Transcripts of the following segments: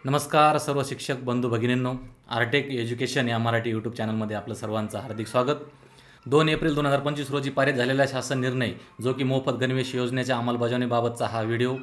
नमस्कार सर्व शिक्षक बंधू भगिनींनो, आर्टेक एज्युकेशन या मराठी यूट्यूब चॅनलमध्ये आपलं सर्वांचं हार्दिक स्वागत। 2 एप्रिल 2025 रोजी पारित झालेला शासन निर्णय जो की मोफत गणवेश योजनेच्या अंमलबजावणीबाबतचा हा व्हिडिओ।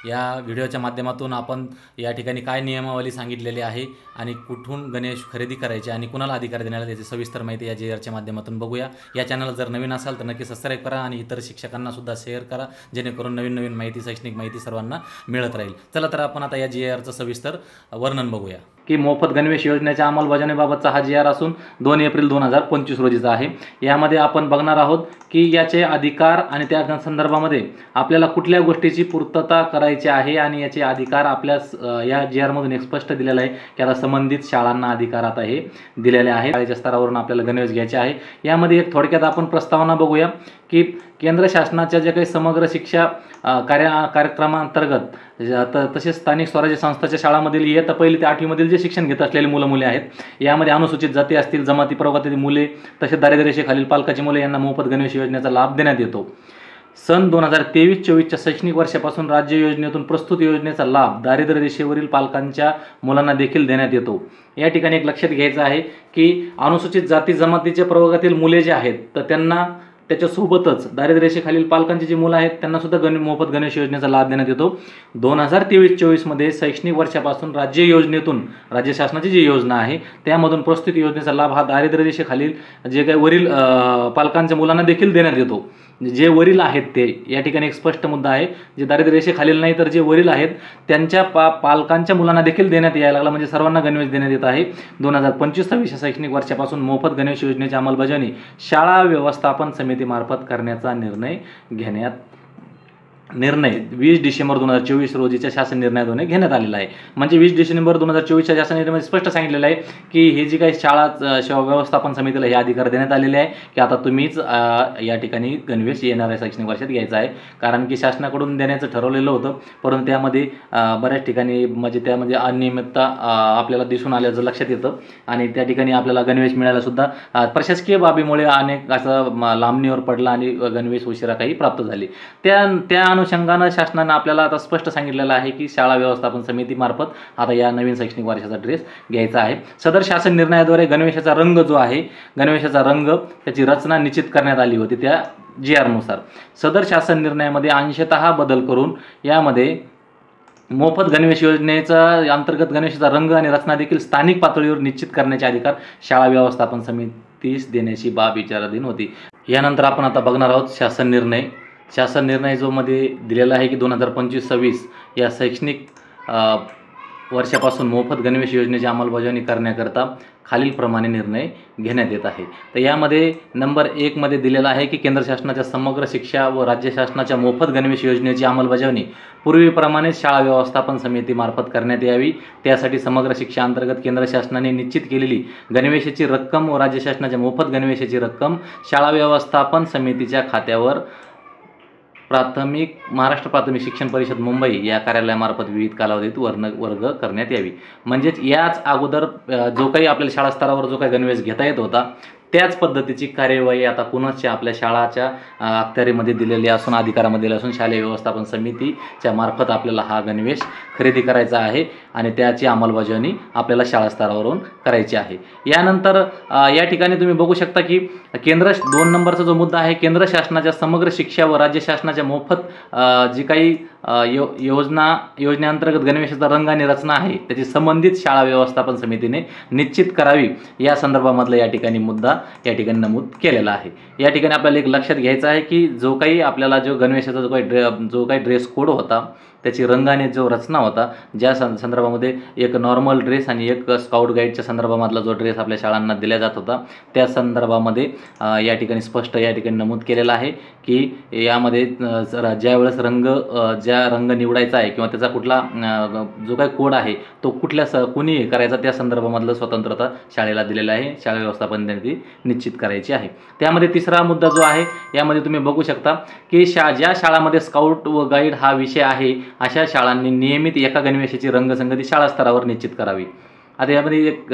या व्हिडिओच्या माध्यमातून आपण या ठिकाणी काय नियमावली सांगितलेली आहे आणि कुठून गणवेश खरेदी करायचे आणि कुणाला अधिकार देण्याला त्याची सविस्तर माहिती या JR माध्यमातून बघूया। या चॅनलला जर नवीन असाल तर नक्की सबस्क्राइब करा आणि इतर शिक्षकांना सुद्धा शेअर करा, जेणेकरून नवीन माहिती, शैक्षणिक माहिती सर्वांना मिळत राहील। चला तर आपण आता या JRचं सविस्तर वर्णन बघूया की मोफत गणवेश योजनेच्या अंमलबजावणीबाबतचा हा JR असून 2 एप्रिल 2025 रोजीचा आहे। यामध्ये आपण बघणार आहोत की याचे अधिकार आणि त्या संदर्भामध्ये आपल्याला कुठल्या गोष्टीची पूर्तता करायची आहे आणि याचे अधिकार आपल्या या JR मधून स्पष्ट दिलेला आहे की आता संबंधित शाळांना अधिकार आता हे दिलेले आहेत। शाळेच्या स्तरावरून आपल्याला गणवेश घ्यायचे आहे। यामध्ये एक थोडक्यात आपण प्रस्तावना बघूया की केंद्र शासनाच्या जे काही समग्र शिक्षा कार्यक्रमांतर्गत तसेच स्थानिक स्वराज्य संस्थांच्या शाळांमधील इयत्ता 1 ते 8वी मधील जे शिक्षण घेत असलेले मुले आहेत, यामध्ये अनुसूचित जाती असतील, जमाती प्रवर्गातील मुले, तसेच दारिद्र्यरेषेखालील पालकाची मुले यांना मोफत गणवेश योजनेचा लाभ देण्यात येतो। सन 2023-24च्या शैक्षणिक वर्षापासून राज्य योजनेतून प्रस्तुत योजनेचा लाभ दारिद्र्य रेषेवरील पालकांच्या मुलांना देखील देण्यात येतो। या ठिकाणी एक लक्षात घ्यायचं आहे की अनुसूचित जाती जमातीच्या प्रवर्गातील मुले जे आहेत तर त्यांना त्याच्यासोबतच दारिद्र्य रेषेखालील पालकांची जी मुलं आहेत त्यांना सुद्धा मोफत गणवेश योजनेचा लाभ देण्यात येतो। 2023-24 मध्ये शैक्षणिक वर्षापासून राज्य योजनेतून, राज्य शासनाची जी योजना आहे त्यामधून प्रस्तुत योजनेचा लाभ हा दारिद्र्य रेषेखालील जे काही वरील पालकांच्या मुलांना देखील देण्यात येतो। जे वरील आहेत ते या ठिकाणी एक स्पष्ट मुद्दा आहे, जे दारिद्र्य रेषेखालील नाही तर जे वरील आहेत त्यांच्या पालकांच्या मुलांना देखील देण्यात यायला लागला, म्हणजे सर्वांना गणवेश देण्यात येत आहे। 2025-26 शैक्षणिक वर्षापासून मोफत गणवेश योजनेची अंमलबजावणी शाळा व्यवस्थापन समितीमार्फत करण्याचा निर्णय 20 डिसेंबर 2024 रोजीच्या शासन निर्णयाद्वारे घेण्यात आलेला आहे। म्हणजे 20 डिसेंबर 2024च्या शासन निर्णयामध्ये स्पष्ट सांगितलेलं आहे की हे जी काही शाळा व्यवस्थापन समितीला हे अधिकार देण्यात आलेले आहे की आता तुम्हीच या ठिकाणी गणवेश येणाऱ्या शैक्षणिक वर्षात घ्यायचा आहे। कारण की शासनाकडून देण्याचं ठरवलेलं होतं, परंतु त्यामध्ये बऱ्याच ठिकाणी म्हणजे त्यामध्ये अनियमितता आपल्याला दिसून आल्याचं लक्षात येतं आणि त्या ठिकाणी आपल्याला गणवेश मिळायला सुद्धा प्रशासकीय बाबीमुळे अनेक असं लांबणीवर पडला आणि गणवेश उशिरा काही प्राप्त झाले। त्या अनुषंगाने शासनाने आपल्याला आता स्पष्ट सांगितलेलं आहे की शाळा व्यवस्थापन समितीमार्फत आता या नवीन शैक्षणिक वर्षाचा ड्रेस घ्यायचा आहे। सदर शासन निर्णयाद्वारे गणवेशाचा रंग जो आहे, गणवेशाचा रंग त्याची रचना निश्चित करण्यात आली होती त्या JR नुसार। सदर शासन निर्णयामध्ये अंशतः बदल करून यामध्ये मोफत गणवेश योजनेचा अंतर्गत गणवेशाचा रंग आणि रचना देखील स्थानिक पातळीवर निश्चित करण्याचे अधिकार शाळा व्यवस्थापन समितीस देण्याची बाब विचाराधीन होती। यानंतर आपण आता बघणार आहोत शासन निर्णय जो मध्ये दिलेला आहे की 2025-26 या शैक्षणिक वर्षापासून मोफत गणवेश योजनेची अंमलबजावणी करण्याकरता खालीलप्रमाणे निर्णय घेण्यात येत आहे। तर यामध्ये नंबर 1 मध्ये दिलेला आहे की केंद्र शासनाच्या समग्र शिक्षा व राज्य शासनाच्या मोफत गणवेश योजनेची अंमलबजावणी पूर्वीप्रमाणे शाळा व्यवस्थापन समितीमार्फत करण्यात यावी। त्यासाठी समग्र शिक्षा अंतर्गत केंद्र शासनाने निश्चित केलेली गणवेशाची रक्कम व राज्य शासनाच्या मोफत गणवेशाची रक्कम शाळा व्यवस्थापन समितीच्या खात्यावर महाराष्ट्र प्राथमिक शिक्षण परिषद मुंबई या कार्यालयामार्फत विविध कालावधीत वर्ग करण्यात यावी। म्हणजेच याच अगोदर जो काही आपल्या शाळा स्तरावर जो काही गणवेश घेता येत होता त्याच पद्धतीची कार्यवाही आता पुनश्च आपल्या शाळाच्या अखत्यारीमध्ये दिलेली असून, अधिकारामध्ये असून शालेय व्यवस्थापन समितीच्या मार्फत आपल्याला हा गणवेश खरेदी करायचा आहे आणि त्याची अंमलबजावणी आपल्याला शाळा स्तरावरून करायची आहे। यानंतर या ठिकाणी तुम्ही बघू शकता की 2 नंबरचा जो मुद्दा आहे, केंद्र शासनाच्या समग्र शिक्षा व राज्य शासनाच्या मोफत जी काही योजनेअंतर्गत गणवेशाचा रंग आणि रचना आहे त्याची संबंधित शाळा व्यवस्थापन समितीने निश्चित करावी, या संदर्भामधला या ठिकाणी मुद्दा या ठिकाणी नमूद केलेला आहे। या ठिकाणी आपल्याला एक लक्षात घ्यायचं आहे की जो काही आपल्याला गणवेशाचा जो काही ड्रेस कोड होता त्याची रंग आणि जो रचना होता, ज्या संदर्भामध्ये एक नॉर्मल ड्रेस आणि एक स्काउट गाईडच्या संदर्भामधला जो ड्रेस आपल्या शाळांना दिला जात होता त्या संदर्भामध्ये या ठिकाणी स्पष्ट या ठिकाणी नमूद केलेलं आहे की यामध्ये ज्यावेळेस ज्या रंग निवडायचा आहे किंवा त्याचा कुठला जो काही कोड आहे तो कुणी करायचा त्या संदर्भामधलं स्वतंत्रता शाळेला दिलेला आहे, शाळा व्यवस्थापन निश्चित करायची आहे। त्यामध्ये 3रा मुद्दा जो आहे, यामध्ये तुम्ही बघू शकता की ज्या शाळांमध्ये स्काउट व गाईड हा विषय आहे अशा शाळांनी नियमित एका गणवेशाची रंगसंगती शाळा स्तरावर निश्चित करावी। आता यामध्ये एक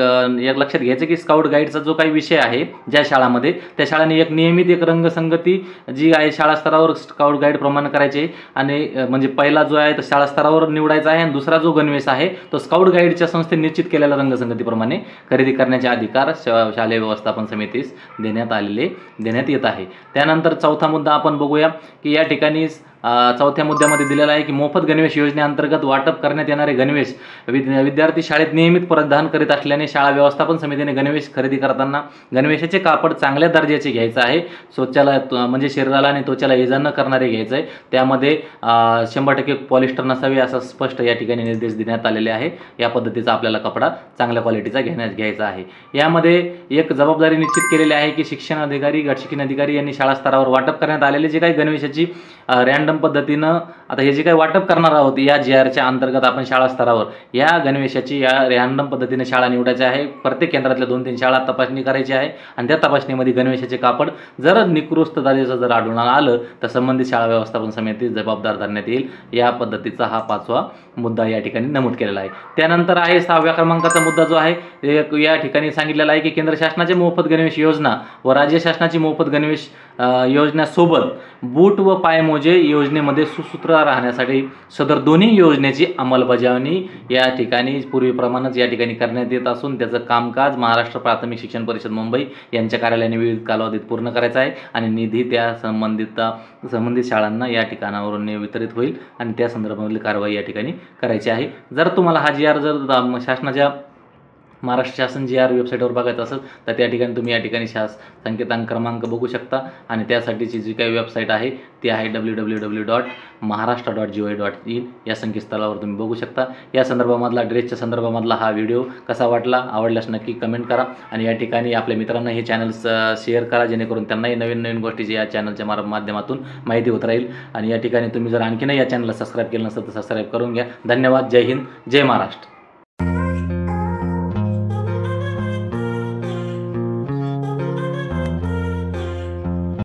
लक्षात घ्यायचं की स्काउट गाईडचा जो काही विषय आहे ज्या शाळांमध्ये, त्या शाळांनी एक नियमित एक रंगसंगती जी आहे शाळा स्तरावर स्काउट गाईड प्रमाण करायचे, आणि म्हणजे पहिला जो आहे तो शाळा स्तरावर निवडायचा आहे, आणि दुसरा जो गणवेश आहे तो स्काउट गाईडच्या संस्थेने निश्चित केलेल्या रंगसंगतीप्रमाणे खरेदी करण्याचे अधिकार शालेय व्यवस्थापन समितीस देण्यात येत आहे. त्यानंतर चौथा मुद्दा आपण बघूया की या ठिकाणी चौथ्या मुद्द्यामध्ये दिलेला आहे की मोफत गणवेश योजनेअंतर्गत वाटप करण्यात येणारे गणवेश विद्यार्थी शाळेत नियमित परिधान करीत असल्याने शाळा व्यवस्थापन समितीने गणवेश खरेदी करताना गणवेशाचे कापड चांगल्या दर्जाचे घ्यायचं आहे, स्वच्छला म्हणजे शरीराला आणि त्वचेला इजा न करणारे घ्यायचं आहे, त्यामध्ये 100% पॉलिस्टर नसावे असा स्पष्ट या ठिकाणी निर्देश देण्यात आलेले आहे. या पद्धतीचा आपल्याला कपडा चांगल्या क्वालिटीचा घ्यायचा आहे. यामध्ये एक जबाबदारी निश्चित केलेली आहे की शिक्षण अधिकारी, गट शिक्षण अधिकारी यांनी शाळा स्तरावर वाटप करण्यात आलेले जे काही गणवेशाची रँडम पद्धतीनं आता हे जे काही वाटप करणार आहोत या GRच्या अंतर्गत आपण शाळा स्तरावर या गणवेशाची या रँडम पद्धतीने शाळा निवडायची आहे. प्रत्येक केंद्रातल्या 2-3 शाळा तपासणी करायची आहे, आणि त्या तपासणीमध्ये गणवेशाचे कापड जर निकृष्ट दर्जाचं जर आढळून आलं तर संबंधित शाळा व्यवस्थापन समिती जबाबदार धरण्यात येईल. या पद्धतीचा हा 5वा मुद्दा या ठिकाणी नमूद केलेला आहे. त्यानंतर आहे 6व्या क्रमांकाचा मुद्दा जो आहे या ठिकाणी सांगितलेला आहे की केंद्र शासनाचे मोफत गणवेश योजना व राज्य शासनाची मोफत गणवेश योजनेसोबत बूट व पायमोजे योजनेमध्ये सुसूत्र राहण्यासाठी सदर दोन्ही योजनेची अंमलबजावणी या ठिकाणी पूर्वीप्रमाणेच या ठिकाणी करण्यात येत असून त्याचं कामकाज महाराष्ट्र प्राथमिक शिक्षण परिषद मुंबई यांच्या कार्यालयाने विविध कालावधीत पूर्ण करायचा आहे, आणि निधी त्या संबंधित शाळांना या ठिकाणावरून वितरित होईल, आणि त्या संदर्भातली कारवाई या ठिकाणी करायची आहे. जर तुम्हाला हा GR जर शासनाच्या महाराष्ट्र शासन GR वेबसाईटवर बघायचं असेल तर त्या ठिकाणी तुम्ही या ठिकाणी संकेतांक क्रमांक बघू शकता, आणि त्यासाठीची जी काही वेबसाईट आहे ती आहे www.maharashtra.gov.in या संकेतस्थळावर तुम्ही बघू शकता. या संदर्भामधला ड्रेसच्या संदर्भामधला हा व्हिडिओ कसा वाटला, आवडल्यास नक्की कमेंट करा, आणि या ठिकाणी आपल्या मित्रांना हे चॅनल शेअर करा जेणेकरून त्यांनाही नवीन गोष्टीची या चॅनलच्या माध्यमातून माहिती होत राहील. आणि या ठिकाणी तुम्ही जर आणखीनही या चॅनलला सबस्क्राईब केलं नसेल तर सबस्क्राईब करून घ्या. धन्यवाद. जय हिंद, जय महाराष्ट्र.